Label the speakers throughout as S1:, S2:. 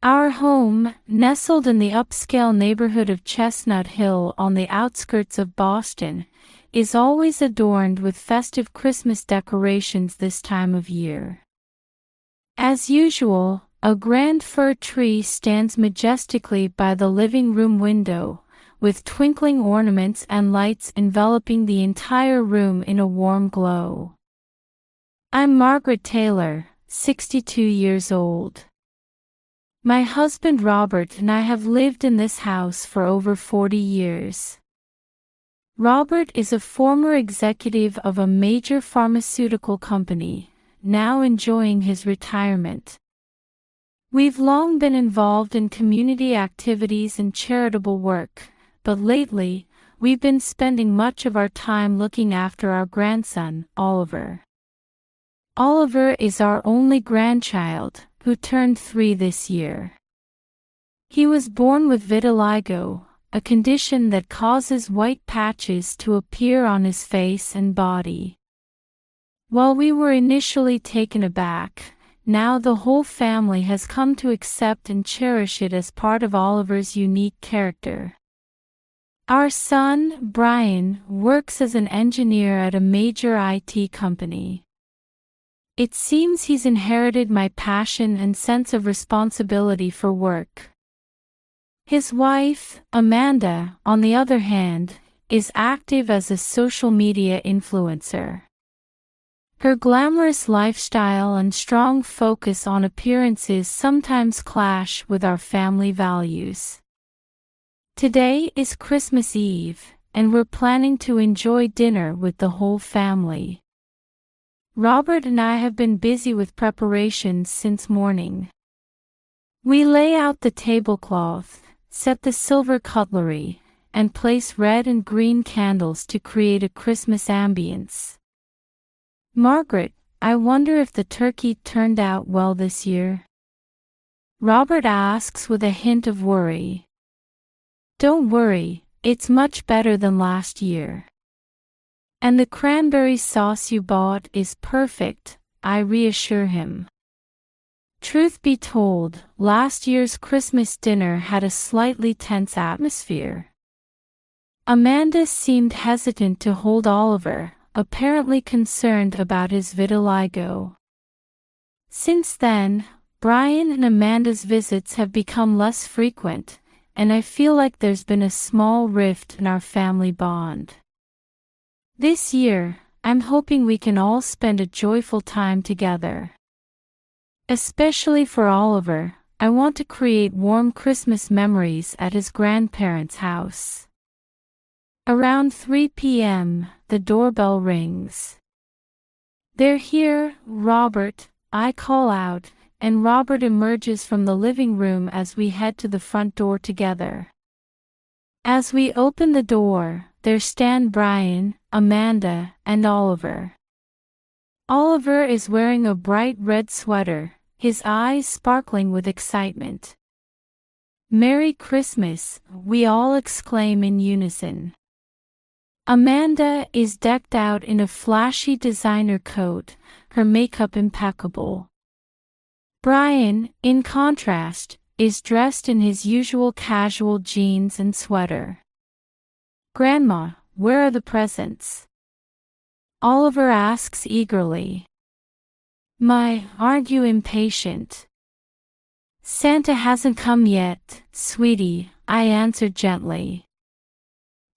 S1: Our home, nestled in the upscale neighborhood of Chestnut Hill on the outskirts of Boston, is always adorned with festive Christmas decorations this time of year. As usual, a grand fir tree stands majestically by the living room window, with twinkling ornaments and lights enveloping the entire room in a warm glow. I'm Margaret Taylor, 62 years old. My husband Robert and I have lived in this house for over 40 years. Robert is a former executive of a major pharmaceutical company, now enjoying his retirement. We've long been involved in community activities and charitable work, but lately, we've been spending much of our time looking after our grandson, Oliver. Oliver is our only grandchild, who turned 3 this year. He was born with vitiligo, a condition that causes white patches to appear on his face and body. While we were initially taken aback, now the whole family has come to accept and cherish it as part of Oliver's unique character. Our son, Brian, works as an engineer at a major IT company. It seems he's inherited my passion and sense of responsibility for work. His wife, Amanda, on the other hand, is active as a social media influencer. Her glamorous lifestyle and strong focus on appearances sometimes clash with our family values. Today is Christmas Eve, and we're planning to enjoy dinner with the whole family. Robert and I have been busy with preparations since morning. We lay out the tablecloth, set the silver cutlery, and place red and green candles to create a Christmas ambience. Margaret, I wonder if the turkey turned out well this year? Robert asks with a hint of worry. Don't worry, it's much better than last year. And the cranberry sauce you bought is perfect, I reassure him. Truth be told, last year's Christmas dinner had a slightly tense atmosphere. Amanda seemed hesitant to hold Oliver, apparently concerned about his vitiligo. Since then, Brian and Amanda's visits have become less frequent, and I feel like there's been a small rift in our family bond. This year, I'm hoping we can all spend a joyful time together. Especially for Oliver, I want to create warm Christmas memories at his grandparents' house. Around 3 p.m., the doorbell rings. They're here, Robert, I call out, and Robert emerges from the living room as we head to the front door together. As we open the door, there stand Brian, Amanda, and Oliver. Oliver is wearing a bright red sweater, his eyes sparkling with excitement. Merry Christmas, we all exclaim in unison. Amanda is decked out in a flashy designer coat, her makeup impeccable. Brian, in contrast, is dressed in his usual casual jeans and sweater. Grandma, where are the presents? Oliver asks eagerly. Aren't you impatient? Santa hasn't come yet, sweetie, I answered gently.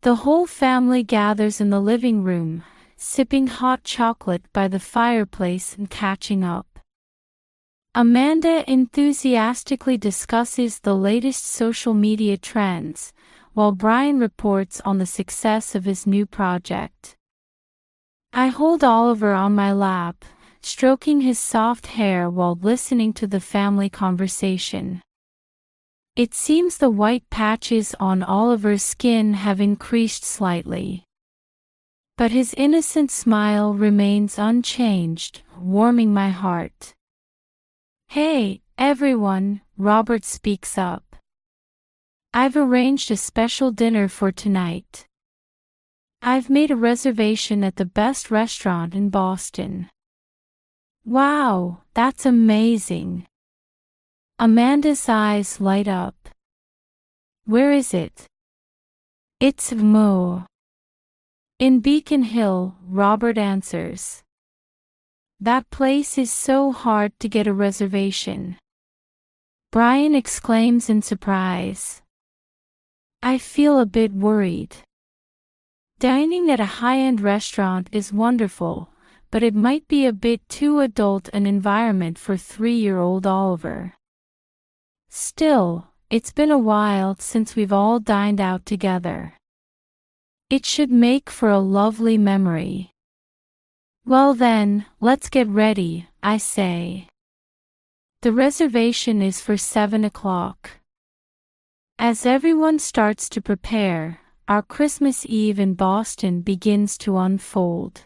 S1: The whole family gathers in the living room, sipping hot chocolate by the fireplace and catching up. Amanda enthusiastically discusses the latest social media trends, while Brian reports on the success of his new project. I hold Oliver on my lap, stroking his soft hair while listening to the family conversation. It seems the white patches on Oliver's skin have increased slightly. But his innocent smile remains unchanged, warming my heart. Hey, everyone, Robert speaks up. I've arranged a special dinner for tonight. I've made a reservation at the best restaurant in Boston. Wow, that's amazing. Amanda's eyes light up. Where is it? It's Mo. In Beacon Hill, Robert answers. That place is so hard to get a reservation. Brian exclaims in surprise. I feel a bit worried. Dining at a high-end restaurant is wonderful, but it might be a bit too adult an environment for 3-year-old Oliver. Still, it's been a while since we've all dined out together. It should make for a lovely memory. Well then, let's get ready, I say. The reservation is for 7 o'clock. As everyone starts to prepare, our Christmas Eve in Boston begins to unfold.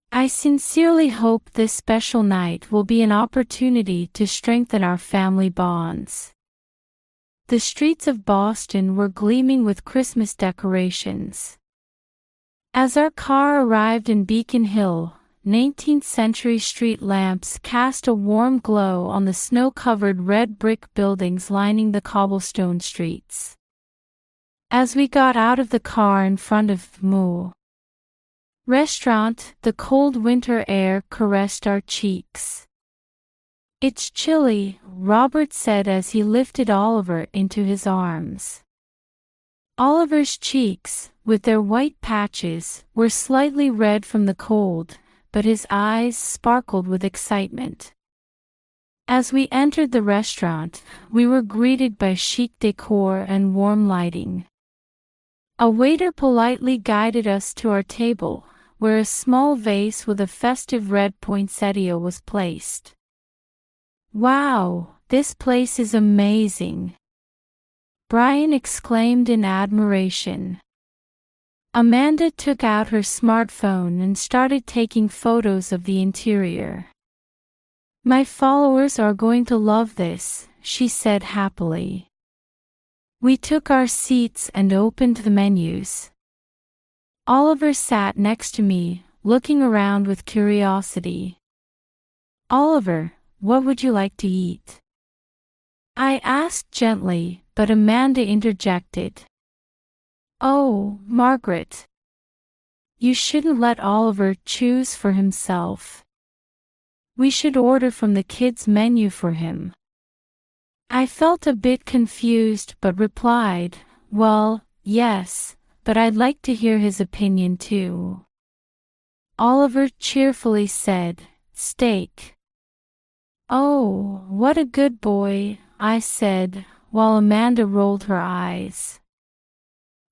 S1: I sincerely hope this special night will be an opportunity to strengthen our family bonds. The streets of Boston were gleaming with Christmas decorations. As our car arrived in Beacon Hill, 19th-century street lamps cast a warm glow on the snow-covered red brick buildings lining the cobblestone streets. As we got out of the car in front of Mo Restaurant, the cold winter air caressed our cheeks. It's chilly, Robert said as he lifted Oliver into his arms. Oliver's cheeks, with their white patches, were slightly red from the cold, but his eyes sparkled with excitement. As we entered the restaurant, we were greeted by chic decor and warm lighting. A waiter politely guided us to our table, where a small vase with a festive red poinsettia was placed. Wow, this place is amazing! Brian exclaimed in admiration. Amanda took out her smartphone and started taking photos of the interior. My followers are going to love this, she said happily. We took our seats and opened the menus. Oliver sat next to me, looking around with curiosity. Oliver, what would you like to eat? I asked gently, but Amanda interjected. Oh, Margaret. You shouldn't let Oliver choose for himself. We should order from the kids' menu for him. I felt a bit confused but replied, well, yes, but I'd like to hear his opinion too. Oliver cheerfully said, steak. Oh, what a good boy, I said, while Amanda rolled her eyes.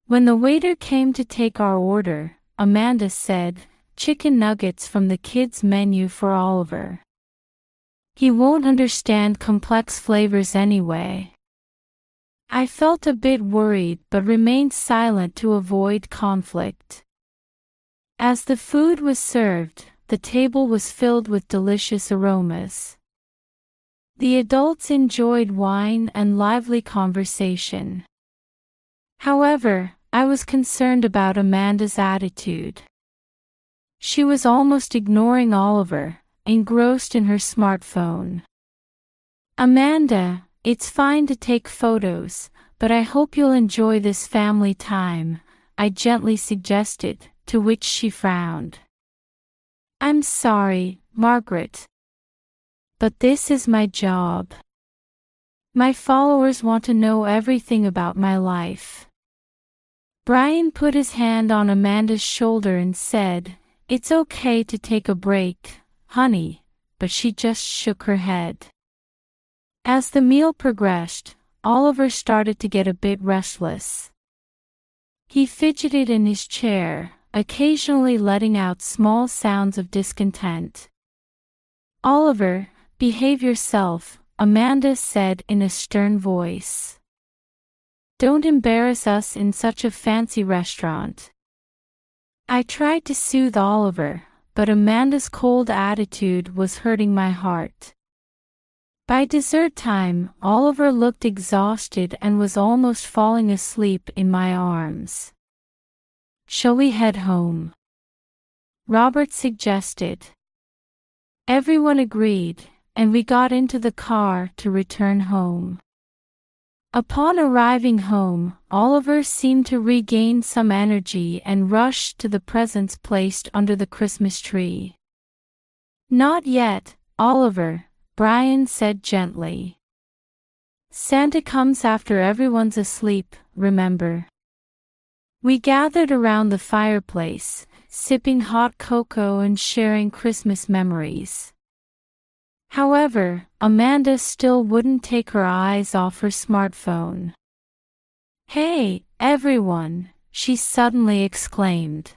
S1: When the waiter came to take our order, Amanda said, chicken nuggets from the kids' menu for Oliver. He won't understand complex flavors anyway. I felt a bit worried but remained silent to avoid conflict. As the food was served, the table was filled with delicious aromas. The adults enjoyed wine and lively conversation. However, I was concerned about Amanda's attitude. She was almost ignoring Oliver, engrossed in her smartphone. Amanda, it's fine to take photos, but I hope you'll enjoy this family time, I gently suggested, to which she frowned. I'm sorry, Margaret. But this is my job. My followers want to know everything about my life. Brian put his hand on Amanda's shoulder and said, it's okay to take a break, honey, but she just shook her head. As the meal progressed, Oliver started to get a bit restless. He fidgeted in his chair, occasionally letting out small sounds of discontent. Oliver, behave yourself, Amanda said in a stern voice. Don't embarrass us in such a fancy restaurant. I tried to soothe Oliver, but Amanda's cold attitude was hurting my heart. By dessert time, Oliver looked exhausted and was almost falling asleep in my arms. Shall we head home? Robert suggested. Everyone agreed, and we got into the car to return home. Upon arriving home, Oliver seemed to regain some energy and rushed to the presents placed under the Christmas tree. "Not yet, Oliver," Brian said gently. "Santa comes after everyone's asleep, remember?" We gathered around the fireplace, sipping hot cocoa and sharing Christmas memories. However, Amanda still wouldn't take her eyes off her smartphone. "Hey, everyone," she suddenly exclaimed.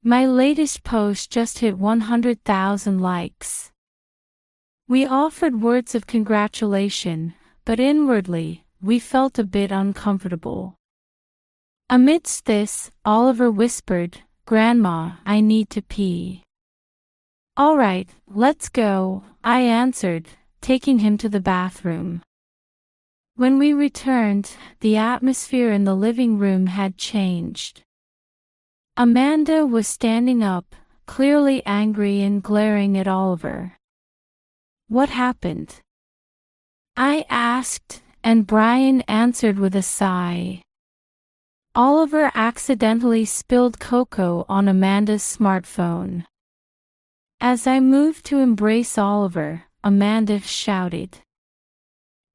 S1: "My latest post just hit 100,000 likes." We offered words of congratulation, but inwardly, we felt a bit uncomfortable. Amidst this, Oliver whispered, "Grandma, I need to pee." "All right, let's go," I answered, taking him to the bathroom. When we returned, the atmosphere in the living room had changed. Amanda was standing up, clearly angry and glaring at Oliver. "What happened?" I asked, and Brian answered with a sigh. Oliver accidentally spilled cocoa on Amanda's smartphone. As I moved to embrace Oliver, Amanda shouted,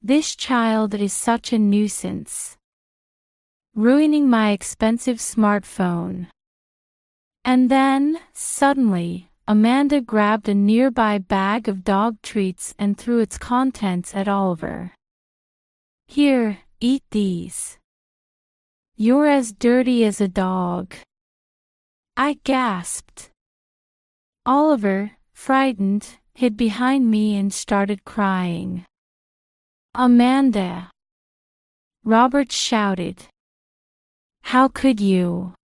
S1: "This child is such a nuisance. Ruining my expensive smartphone." And then, suddenly, Amanda grabbed a nearby bag of dog treats and threw its contents at Oliver. "Here, eat these. You're as dirty as a dog." I gasped. Oliver, frightened, hid behind me and started crying. "Amanda!" Robert shouted. "How could you?"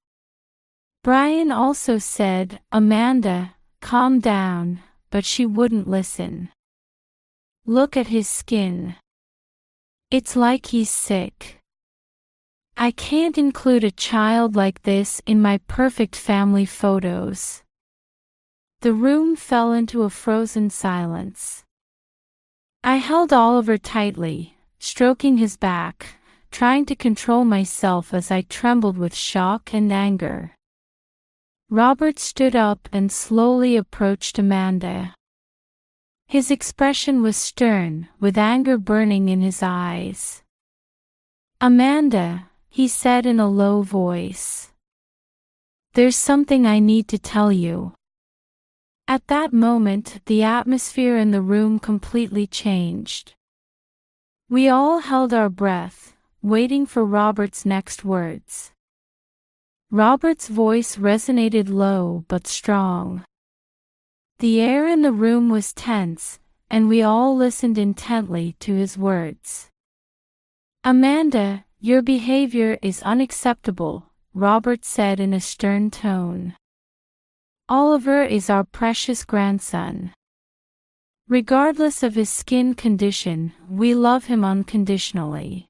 S1: Brian also said, "Amanda, calm down," but she wouldn't listen. "Look at his skin. It's like he's sick. I can't include a child like this in my perfect family photos." The room fell into a frozen silence. I held Oliver tightly, stroking his back, trying to control myself as I trembled with shock and anger. Robert stood up and slowly approached Amanda. His expression was stern, with anger burning in his eyes. "Amanda," he said in a low voice, "there's something I need to tell you." At that moment, the atmosphere in the room completely changed. We all held our breath, waiting for Robert's next words. Robert's voice resonated low but strong. The air in the room was tense, and we all listened intently to his words. "Amanda, your behavior is unacceptable," Robert said in a stern tone. "Oliver is our precious grandson. Regardless of his skin condition, we love him unconditionally."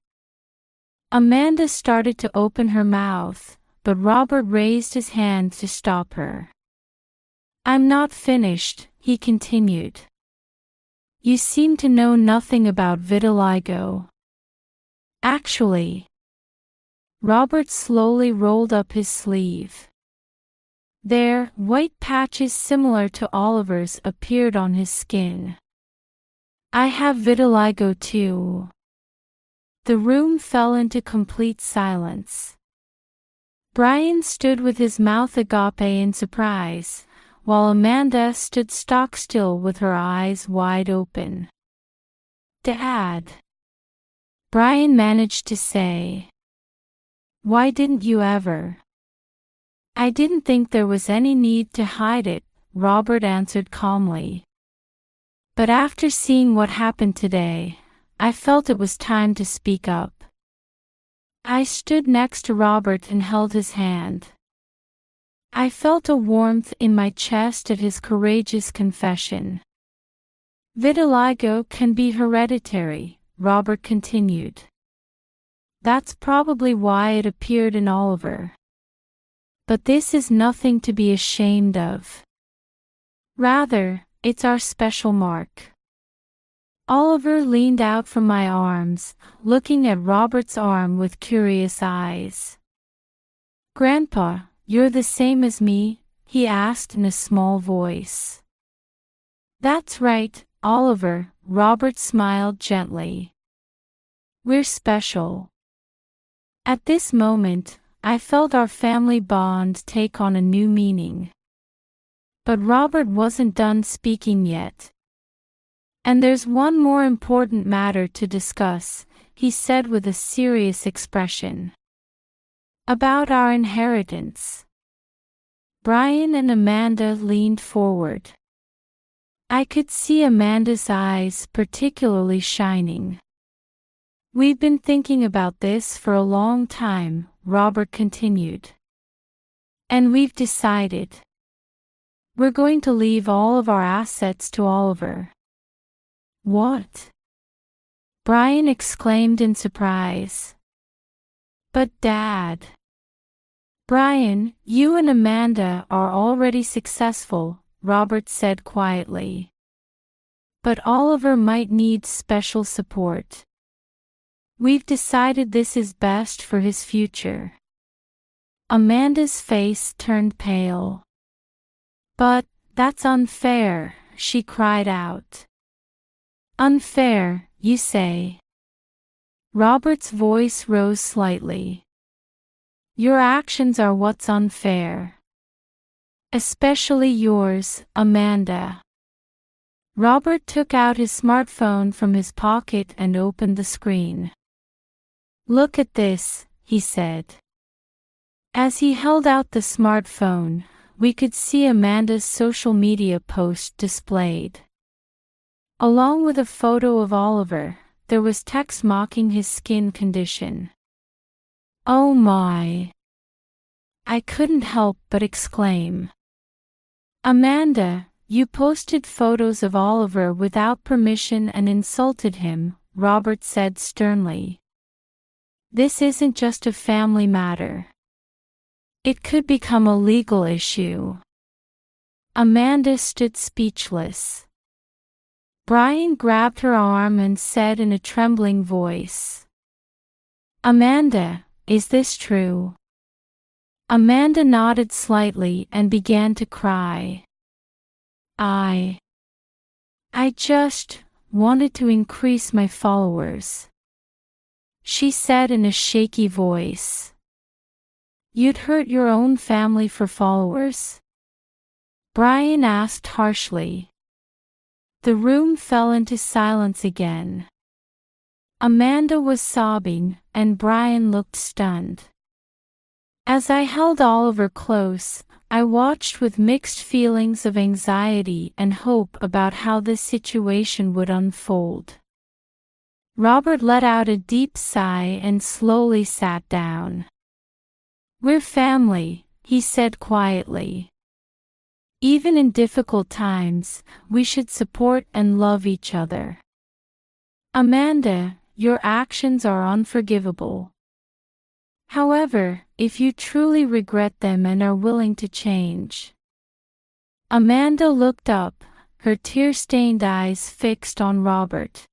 S1: Amanda started to open her mouth, but Robert raised his hand to stop her. "I'm not finished," he continued. "You seem to know nothing about vitiligo." "Actually." Robert slowly rolled up his sleeve. There, white patches similar to Oliver's appeared on his skin. "I have vitiligo too." The room fell into complete silence. Brian stood with his mouth agape in surprise, while Amanda stood stock still with her eyes wide open. "Dad," Brian managed to say. "Why didn't you ever?" "I didn't think there was any need to hide it," Robert answered calmly. "But after seeing what happened today, I felt it was time to speak up." I stood next to Robert and held his hand. I felt a warmth in my chest at his courageous confession. "Vitiligo can be hereditary," Robert continued. "That's probably why it appeared in Oliver. But this is nothing to be ashamed of. Rather, it's our special mark. Oliver leaned out from my arms, looking at Robert's arm with curious eyes. "Grandpa, you're the same as me?" he asked in a small voice. "That's right, Oliver," Robert smiled gently. "We're special." At this moment, I felt our family bond take on a new meaning. But Robert wasn't done speaking yet. "And there's one more important matter to discuss," he said with a serious expression. "About our inheritance." Brian and Amanda leaned forward. I could see Amanda's eyes particularly shining. "We've been thinking about this for a long time," Robert continued. "And we've decided. We're going to leave all of our assets to Oliver." "What?" Brian exclaimed in surprise. "But Dad." "Brian, you and Amanda are already successful," Robert said quietly. "But Oliver might need special support. We've decided this is best for his future." Amanda's face turned pale. "But that's unfair," she cried out. "Unfair, you say?" Robert's voice rose slightly. "Your actions are what's unfair. Especially yours, Amanda." Robert took out his smartphone from his pocket and opened the screen. "Look at this," he said. As he held out the smartphone, we could see Amanda's social media post displayed. Along with a photo of Oliver, there was text mocking his skin condition. "Oh my!" I couldn't help but exclaim. "Amanda, you posted photos of Oliver without permission and insulted him," Robert said sternly. "This isn't just a family matter. It could become a legal issue." Amanda stood speechless. Brian grabbed her arm and said in a trembling voice, "Amanda, is this true?" Amanda nodded slightly and began to cry. I just wanted to increase my followers," she said in a shaky voice. "You'd hurt your own family for followers?" Brian asked harshly. The room fell into silence again. Amanda was sobbing, and Brian looked stunned. As I held Oliver close, I watched with mixed feelings of anxiety and hope about how this situation would unfold. Robert let out a deep sigh and slowly sat down. "We're family," he said quietly. "Even in difficult times, we should support and love each other. Amanda, your actions are unforgivable. However, if you truly regret them and are willing to change." Amanda looked up, her tear-stained eyes fixed on Robert.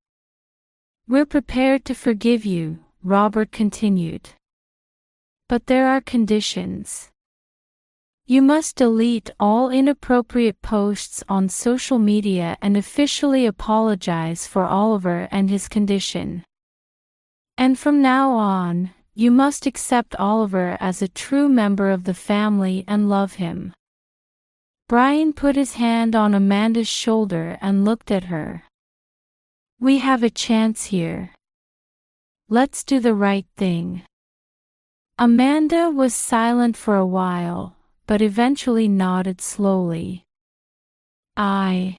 S1: "We're prepared to forgive you," Robert continued. "But there are conditions. You must delete all inappropriate posts on social media and officially apologize for Oliver and his condition. And from now on, you must accept Oliver as a true member of the family and love him." Brian put his hand on Amanda's shoulder and looked at her. "We have a chance here. Let's do the right thing." Amanda was silent for a while, but eventually nodded slowly. I'm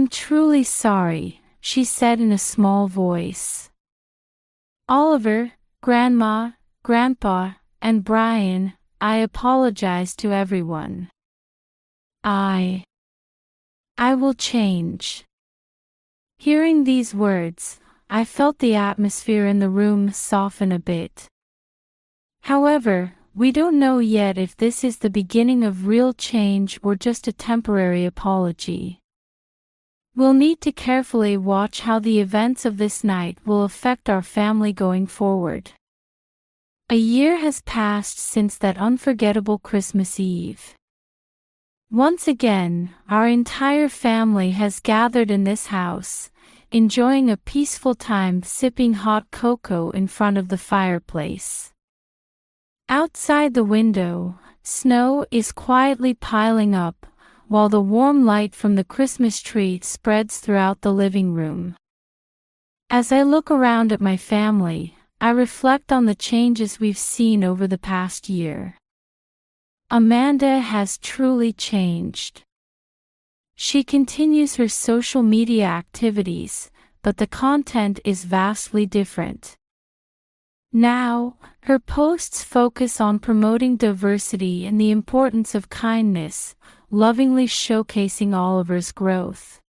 S1: truly sorry," she said in a small voice. "Oliver, Grandma, Grandpa, and Brian, I apologize to everyone. I will change." Hearing these words, I felt the atmosphere in the room soften a bit. However, we don't know yet if this is the beginning of real change or just a temporary apology. We'll need to carefully watch how the events of this night will affect our family going forward. A year has passed since that unforgettable Christmas Eve. Once again, our entire family has gathered in this house, enjoying a peaceful time sipping hot cocoa in front of the fireplace. Outside the window, snow is quietly piling up, while the warm light from the Christmas tree spreads throughout the living room. As I look around at my family, I reflect on the changes we've seen over the past year. Amanda has truly changed. She continues her social media activities, but the content is vastly different. Now, her posts focus on promoting diversity and the importance of kindness, lovingly showcasing Oliver's growth.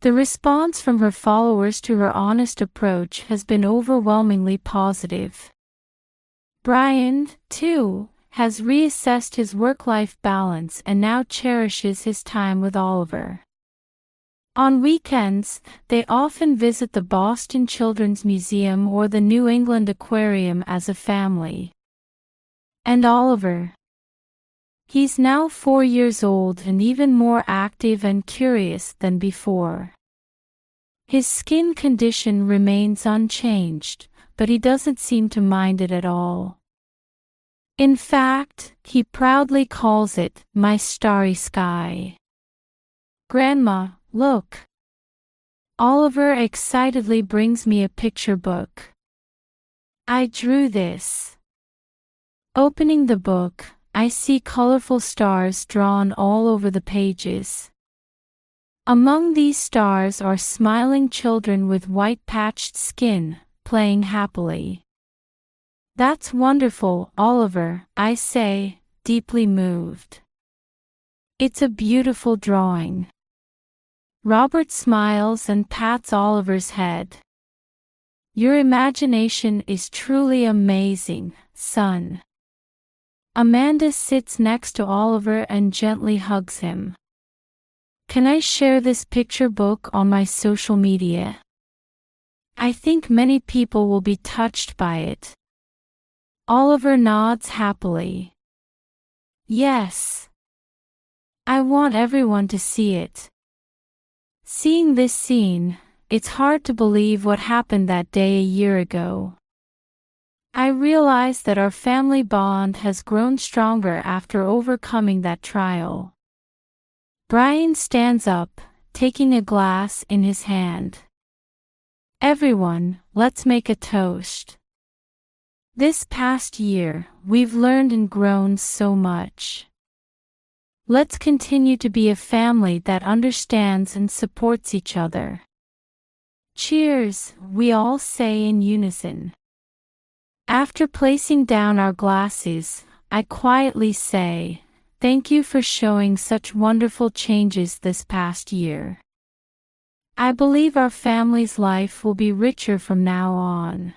S1: The response from her followers to her honest approach has been overwhelmingly positive. Brian, too, has reassessed his work-life balance and now cherishes his time with Oliver. On weekends, they often visit the Boston Children's Museum or the New England Aquarium as a family. And Oliver? He's now 4 years old and even more active and curious than before. His skin condition remains unchanged, but he doesn't seem to mind it at all. In fact, he proudly calls it, "my starry sky." "Grandma, look." Oliver excitedly brings me a picture book. "I drew this." Opening the book, I see colorful stars drawn all over the pages. Among these stars are smiling children with white patched skin, playing happily. "That's wonderful, Oliver," I say, deeply moved. "It's a beautiful drawing." Robert smiles and pats Oliver's head. "Your imagination is truly amazing, son." Amanda sits next to Oliver and gently hugs him. "Can I share this picture book on my social media? I think many people will be touched by it." Oliver nods happily. "Yes. I want everyone to see it." Seeing this scene, it's hard to believe what happened that day a year ago. I realize that our family bond has grown stronger after overcoming that trial. Brian stands up, taking a glass in his hand. "Everyone, let's make a toast. This past year, we've learned and grown so much. Let's continue to be a family that understands and supports each other." "Cheers," we all say in unison. After placing down our glasses, I quietly say, "Thank you for showing such wonderful changes this past year. I believe our family's life will be richer from now on."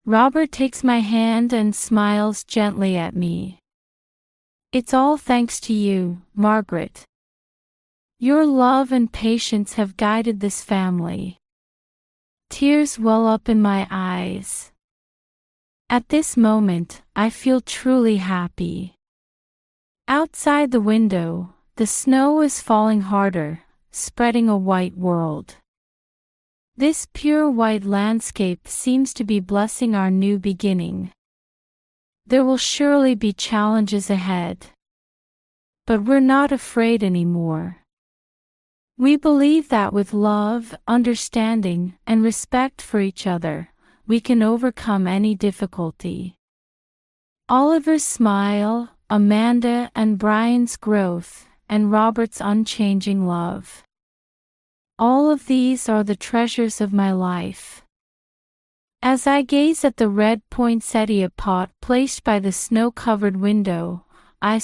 S1: Robert takes my hand and smiles gently at me. "It's all thanks to you, Margaret. Your love and patience have guided this family." Tears well up in my eyes. At this moment, I feel truly happy. Outside the window, the snow is falling harder, spreading a white world. This pure white landscape seems to be blessing our new beginning. There will surely be challenges ahead. But we're not afraid anymore. We believe that with love, understanding, and respect for each other, we can overcome any difficulty. Oliver's smile, Amanda and Brian's growth, and Robert's unchanging love. All of these are the treasures of my life. As I gaze at the red poinsettia pot placed by the snow-covered window, I